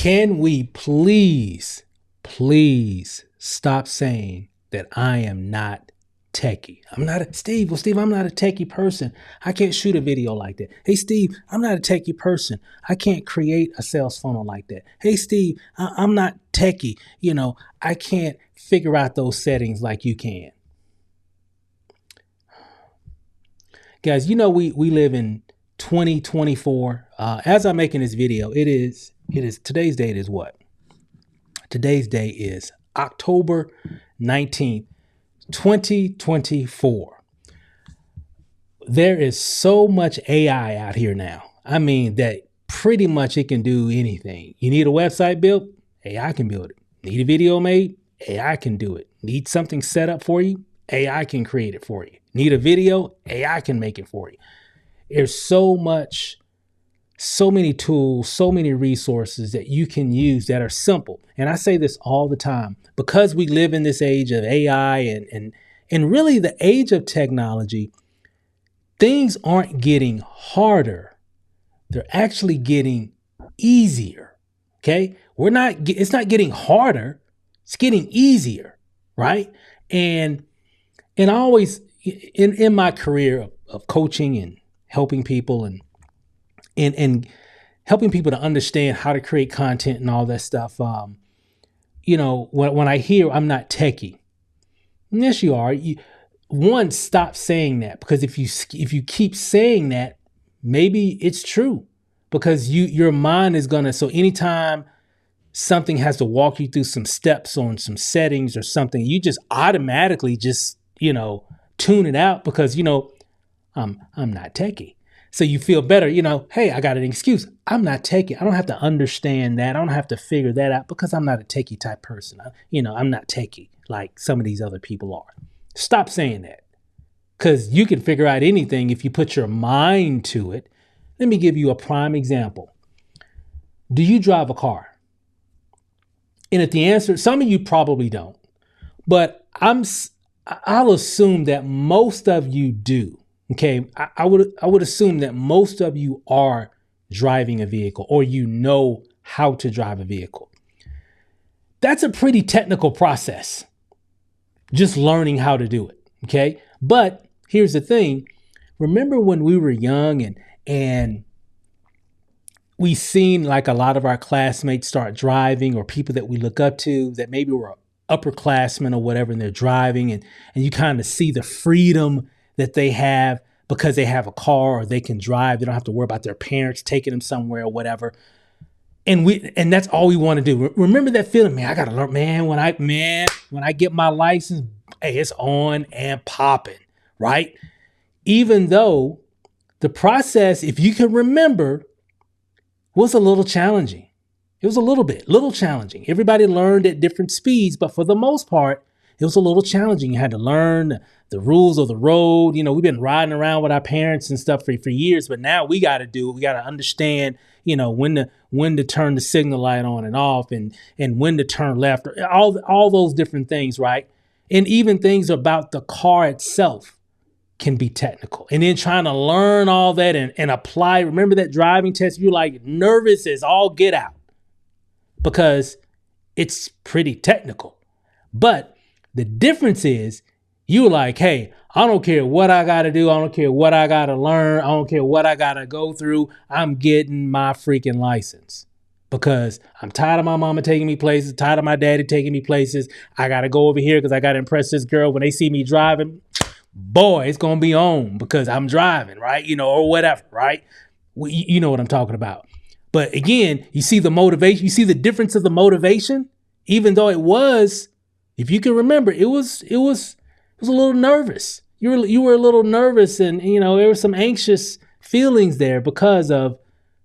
Can we please stop saying that I am not techie? I'm not a Steve. Well, Steve, I'm not a techie person. I can't shoot a video like that. Hey, Steve, I'm not a techie person. I can't create a sales funnel like that. Hey, Steve, I'm not techie. I can't figure out those settings like you can. Guys, we live in 2024. As I'm making this video, it is today's date is what? Today's day is October 19th, 2024. There is so much AI out here now. I mean, that pretty much it can do anything. You need a website built? AI can build it. Need a video made? AI can do it. Need something set up for you? AI can create it for you. Need a video? AI can make it for you. There's so many tools, so many resources that you can use that are simple. And I say this all the time because we live in this age of AI and really the age of technology. Things aren't getting harder. They're actually getting easier. Okay. It's not getting harder. It's getting easier. Right. And I always, in my career of coaching and helping people and helping people to understand how to create content and all that stuff. When I hear I'm not techie, yes, you are. One, stop saying that, because if you keep saying that, maybe it's true, because your mind is gonna. So anytime something has to walk you through some steps on some settings or something, you just automatically tune it out because I'm not techie. So you feel better, hey, I got an excuse. I'm not techie. I don't have to understand that. I don't have to figure that out because I'm not a techie type person. I'm not techie like some of these other people are. Stop saying that, because you can figure out anything if you put your mind to it. Let me give you a prime example. Do you drive a car? And if the answer, some of you probably don't, but I'll assume that most of you do. Okay, I would assume that most of you are driving a vehicle, or how to drive a vehicle. That's a pretty technical process, just learning how to do it. Okay, but here's the thing. Remember when we were young and we seen like a lot of our classmates start driving, or people that we look up to that maybe were upperclassmen or whatever, and they're driving, and you kind of see the freedom that they have because they have a car or they can drive. They don't have to worry about their parents taking them somewhere or whatever. And that's all we want to do. Remember that feeling, man, I got to learn, man, when I get my license, hey, it's on and popping, right? Even though the process, if you can remember, was a little challenging. It was a little challenging. Everybody learned at different speeds, but for the most part, it was a little challenging. You had to learn the rules of the road. We've been riding around with our parents and stuff for years, but now we got to understand, when to turn the signal light on and off, and when to turn left, all those different things, right? And even things about the car itself can be technical. And then trying to learn all that and apply. Remember that driving test? You're like nervous as all get out because it's pretty technical. But the difference is you're like, hey, I don't care what I got to do. I don't care what I got to learn. I don't care what I got to go through. I'm getting my freaking license because I'm tired of my mama taking me places, tired of my daddy taking me places. I got to go over here because I got to impress this girl. When they see me driving, boy, it's going to be on because I'm driving, right? Or whatever, right? You know what I'm talking about. But again, you see the motivation, you see the difference of the motivation, even though it was, if you can remember, it was a little nervous. You were a little nervous, and there were some anxious feelings there because of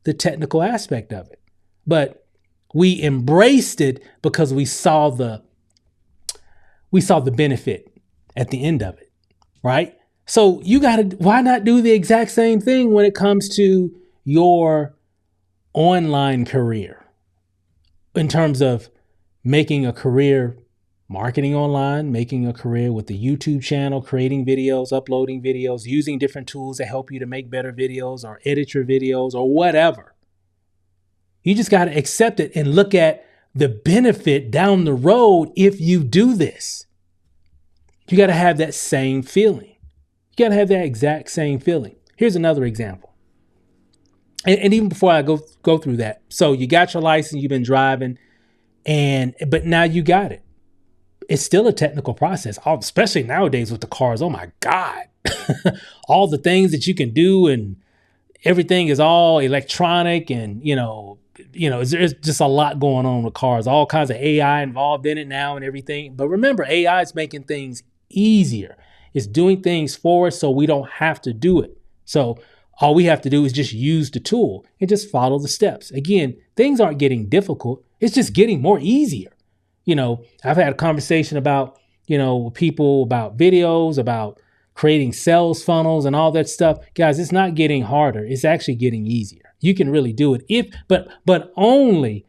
the technical aspect of it. But we embraced it because we saw the benefit at the end of it, right? So why not do the exact same thing when it comes to your online career in terms of making a career marketing online, making a career with the YouTube channel, creating videos, uploading videos, using different tools to help you to make better videos or edit your videos or whatever. You just got to accept it and look at the benefit down the road if you do this. You got to have that same feeling. You got to have that exact same feeling. Here's another example. And even before I go through that. So you got your license, you've been driving, but now you got it. It's still a technical process, especially nowadays with the cars. Oh my God. All the things that you can do, and everything is all electronic, and there's just a lot going on with cars, all kinds of AI involved in it now and everything. But remember, AI is making things easier. It's doing things for us so we don't have to do it. So all we have to do is just use the tool and just follow the steps. Again, things aren't getting difficult. It's just getting more easier. I've had a conversation about, people about videos, about creating sales funnels and all that stuff. Guys, it's not getting harder. It's actually getting easier. You can really do it but only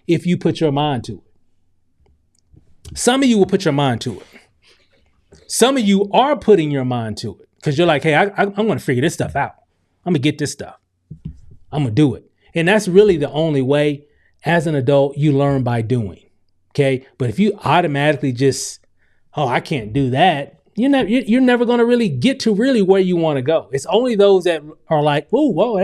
if you put your mind to it. Some of you will put your mind to it. Some of you are putting your mind to it because you're like, hey, I'm going to figure this stuff out. I'm going to get this stuff. I'm going to do it. And that's really the only way as an adult you learn by doing. Okay. But if you automatically just, I can't do that, you're never going to really get to really where you want to go. It's only those that are like, oh, whoa,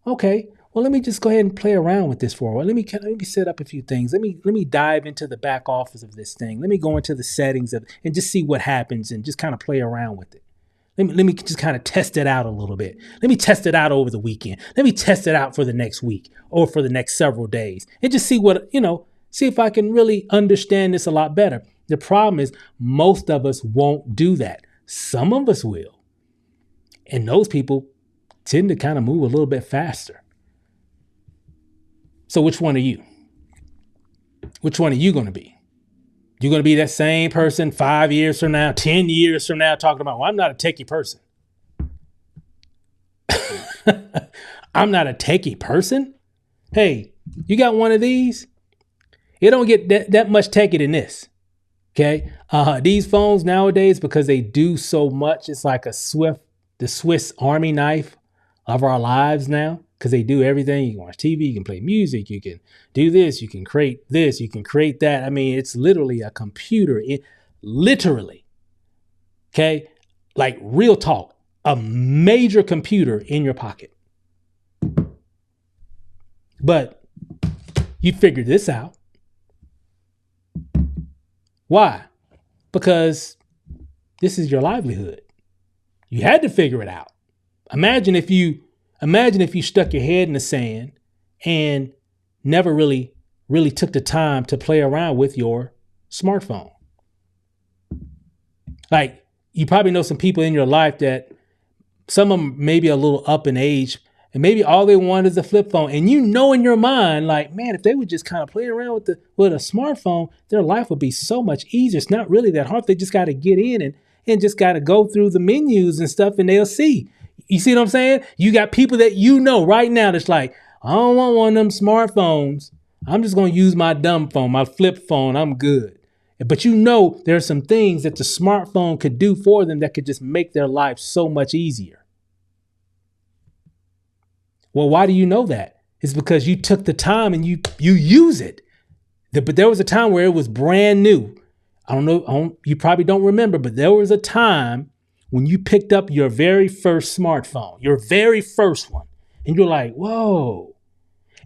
okay. Well, let me just go ahead and play around with this for a while. Let me set up a few things. Let me dive into the back office of this thing. Let me go into the settings and just see what happens and just kind of play around with it. Let me just kind of test it out a little bit. Let me test it out over the weekend. Let me test it out for the next week or for the next several days and just see see if I can really understand this a lot better. The problem is most of us won't do that. Some of us will. And those people tend to kind of move a little bit faster. So which one are you? Which one are you going to be? You're going to be that same person 5 years from now, 10 years from now, talking about, well, I'm not a techie person. I'm not a techie person. Hey, you got one of these? It don't get that much techie than this. Okay. These phones nowadays, because they do so much, it's like the Swiss Army knife of our lives now, because they do everything. You can watch TV, you can play music, you can do this, you can create this, you can create that. I mean, it's literally a computer. Literally. Okay. Like real talk, a major computer in your pocket. But you figured this out. Why? Because this is your livelihood. You had to figure it out. Imagine if you stuck your head in the sand and never really took the time to play around with your smartphone. Like, you probably know some people in your life that some of them may be a little up in age, and maybe all they want is a flip phone. And in your mind, like, man, if they would just kind of play around with a smartphone, their life would be so much easier. It's not really that hard. They just got to get in and just got to go through the menus and stuff, and they'll see. You see what I'm saying? You got people that right now that's like, I don't want one of them smartphones. I'm just going to use my dumb phone, my flip phone. I'm good. But there are some things that the smartphone could do for them that could just make their life so much easier. Well, why do you know that? It's because you took the time and you use it. But there was a time where it was brand new. I don't know. You probably don't remember, but there was a time when you picked up your very first smartphone, your very first one, and you're like, whoa.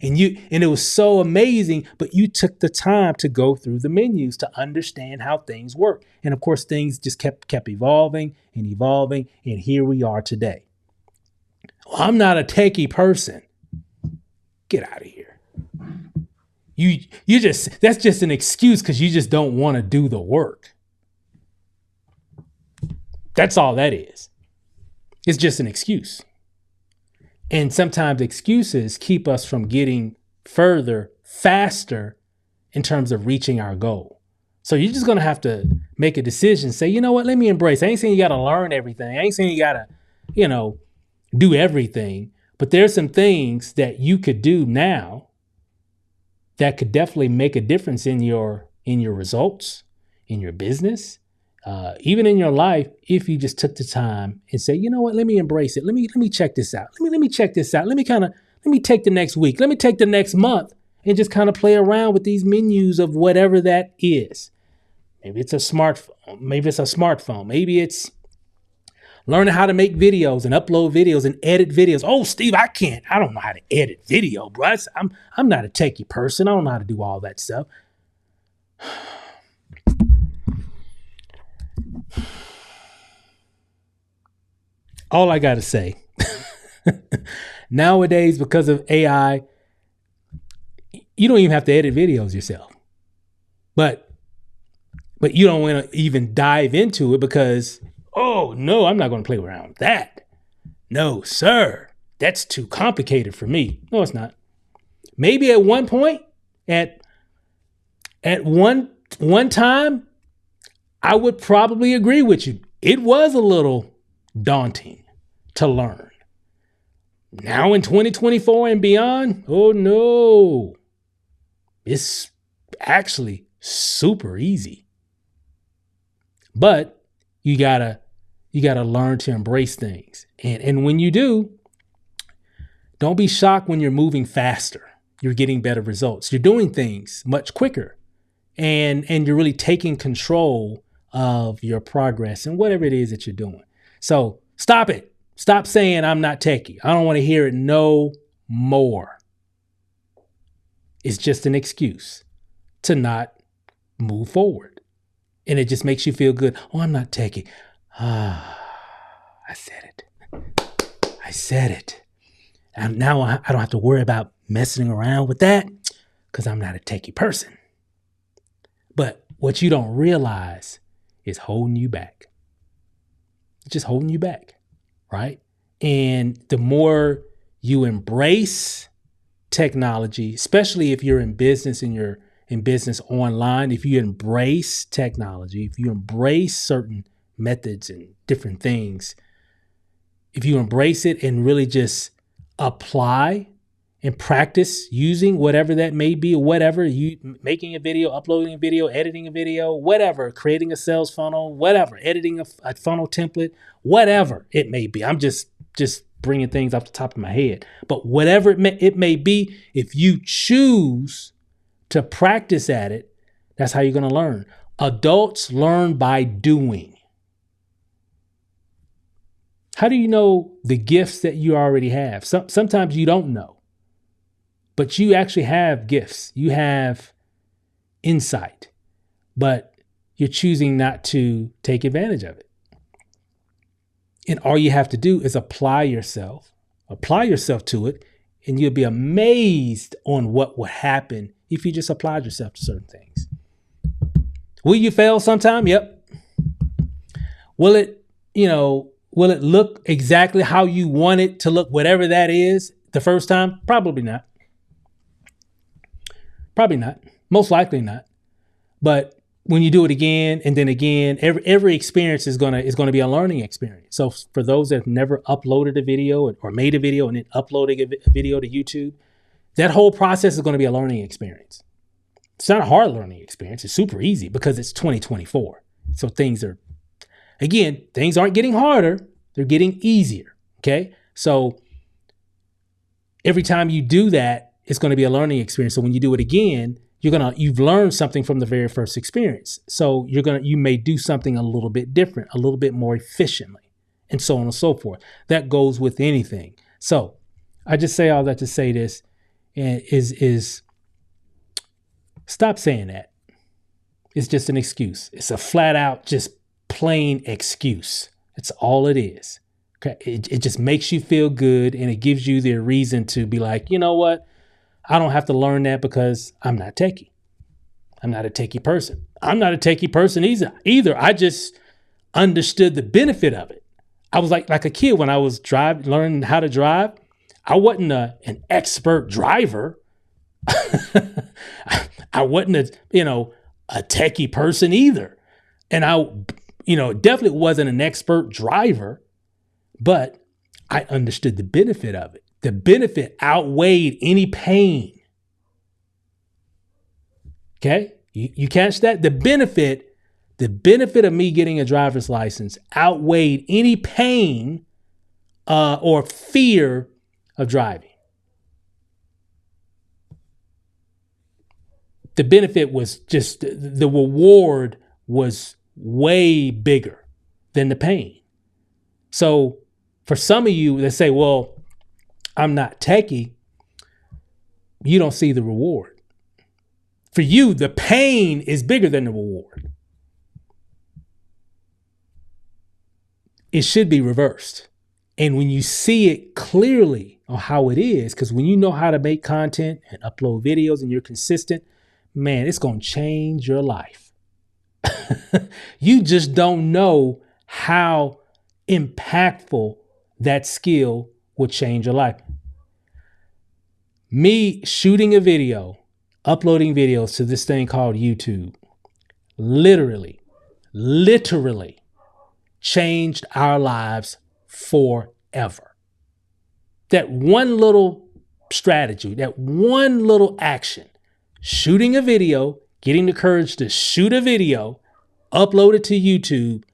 And it was so amazing, but you took the time to go through the menus to understand how things work. And of course, things just kept evolving and evolving. And here we are today. Well, I'm not a techie person. Get out of here. That's just an excuse because you just don't want to do the work. That's all that is. It's just an excuse. And sometimes excuses keep us from getting further, faster in terms of reaching our goal. So you're just going to have to make a decision. Say, you know what? Let me embrace. I ain't saying you got to learn everything. I ain't saying you got to, do everything. But there's some things that you could do now that could definitely make a difference in your results, in your business, even in your life, if you just took the time and say, you know what, let me embrace it. Let me check this out. Let me check this out. Let me Let me take the next week. Let me take the next month and just kind of play around with these menus of whatever that is. Maybe it's a smartphone. Maybe it's a smartphone. Maybe it's learning how to make videos and upload videos and edit videos. Oh, Steve, I don't know how to edit video, bro. I'm not a techie person. I don't know how to do all that stuff. All I got to say, nowadays, because of AI, you don't even have to edit videos yourself. But you don't want to even dive into it because, oh, no, I'm not going to play around with that. No, sir. That's too complicated for me. No, it's not. Maybe at one point, at one time, I would probably agree with you. It was a little daunting to learn. Now in 2024 and beyond, oh no, it's actually super easy. But you gotta learn to embrace things. And when you do, don't be shocked when you're moving faster. You're getting better results. You're doing things much quicker. And you're really taking control of your progress and whatever it is that you're doing. So stop it. Stop saying I'm not techie. I don't want to hear it no more. It's just an excuse to not move forward. And it just makes you feel good. Oh, I'm not techie. I said it. I said it. And now I don't have to worry about messing around with that because I'm not a techie person. But what you don't realize is holding you back. It's just holding you back, right? And the more you embrace technology, especially if you're in business and you're in business online, if you embrace technology, if you embrace certain methods and different things, if you embrace it and really just apply and practice using whatever that may be, whatever, you making a video, uploading a video, editing a video, whatever, creating a sales funnel, whatever, editing a funnel template, whatever it may be. I'm just bringing things off the top of my head. But whatever it may be, if you choose to practice at it, that's how you're going to learn. Adults learn by doing. How do you know the gifts that you already have? Sometimes you don't know. But you actually have gifts. You have insight, but you're choosing not to take advantage of it. And all you have to do is apply yourself to it, and you'll be amazed on what will happen if you just applied yourself to certain things. Will you fail sometime? Yep. Will it look exactly how you want it to look, whatever that is, the first time? Probably not. Probably not. Most likely not. But when you do it again and then again, every experience is gonna be a learning experience. So for those that have never uploaded a video or made a video and then uploading a video to YouTube, that whole process is going to be a learning experience. It's not a hard learning experience. It's super easy because it's 2024. So things aren't getting harder. They're getting easier. Okay. So every time you do that, it's going to be a learning experience. So when you do it again, you've learned something from the very first experience. So you may do something a little bit different, a little bit more efficiently, and so on and so forth. That goes with anything. So I just say all that to say this, and is stop saying that. It's just an excuse. It's a flat out, just plain excuse. That's all it is. Okay. It just makes you feel good, and it gives you the reason to be like, you know what? I don't have to learn that because I'm not techie. I'm not a techie person. I'm not a techie person either. I just understood the benefit of it. I was like a kid when I was learning how to drive. I wasn't an expert driver. I wasn't a techie person either. And I definitely wasn't an expert driver, but I understood the benefit of it. The benefit outweighed any pain. Okay? You catch that? The benefit of me getting a driver's license outweighed any pain or fear of driving. the benefit was just the reward was way bigger than the pain. So for some of you that say, well, I'm not techie, you don't see the reward. For you, the pain is bigger than the reward. It should be reversed. And when you see it clearly on how it is, because when you know how to make content and upload videos and you're consistent, man, it's going to change your life. You just don't know how impactful that skill will change your life. Me shooting a video, uploading videos to this thing called YouTube, literally changed our lives forever. That one little strategy, that one little action, shooting a video, getting the courage to shoot a video, upload it to YouTube,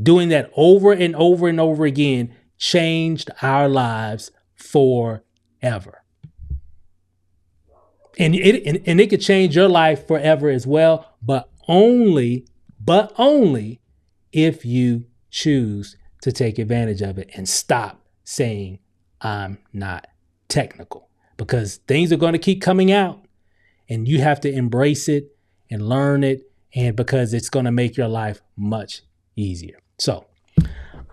doing that over and over and over again, changed our lives forever. And it could change your life forever as well, but only if you choose to take advantage of it and stop saying, I'm not technical, because things are going to keep coming out and you have to embrace it and learn it, and because it's going to make your life much easier. So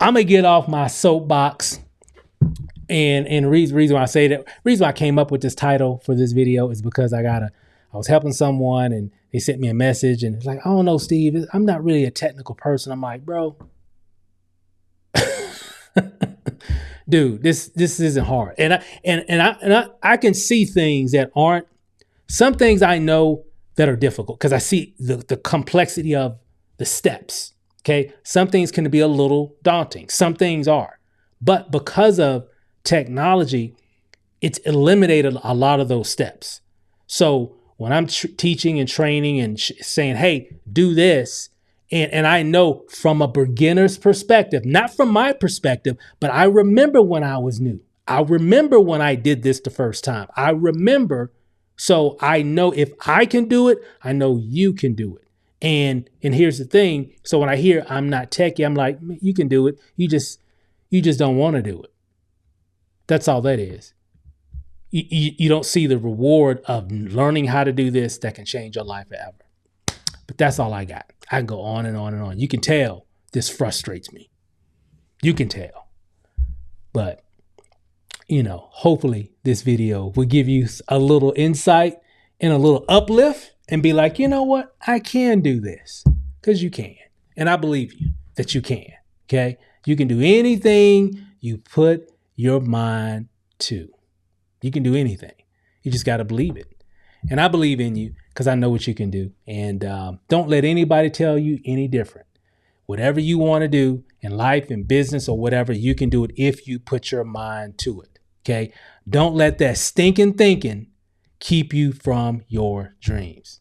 I'm going to get off my soapbox. And the reason why I say that, reason why I came up with this title for this video is because I was helping someone and they sent me a message and it's like, I don't know, Steve, I'm not really a technical person. I'm like, bro, dude, this isn't hard. And I can see things that aren't, some things I know that are difficult because I see the complexity of the steps. Okay. Some things can be a little daunting. Some things are, but because of technology, it's eliminated a lot of those steps. So when I'm teaching and training and saying, hey, do this, and I know from a beginner's perspective, not from my perspective, but I remember when I was new. I remember when I did this the first time. I remember, so I know if I can do it, I know you can do it. And here's the thing. So when I hear I'm not techie, I'm like, you can do it. You just don't want to do it. That's all that is. You don't see the reward of learning how to do this that can change your life forever. But that's all I got. I can go on and on and on. You can tell this frustrates me. You can tell. But, hopefully this video will give you a little insight and a little uplift and be like, you know what? I can do this, because you can. And I believe you that you can. Okay? You can do anything you put your mind to. You can do anything. You just got to believe it. And I believe in you because I know what you can do. And don't let anybody tell you any different. Whatever you want to do in life, in business, or whatever, you can do it if you put your mind to it. Okay? Don't let that stinking thinking keep you from your dreams.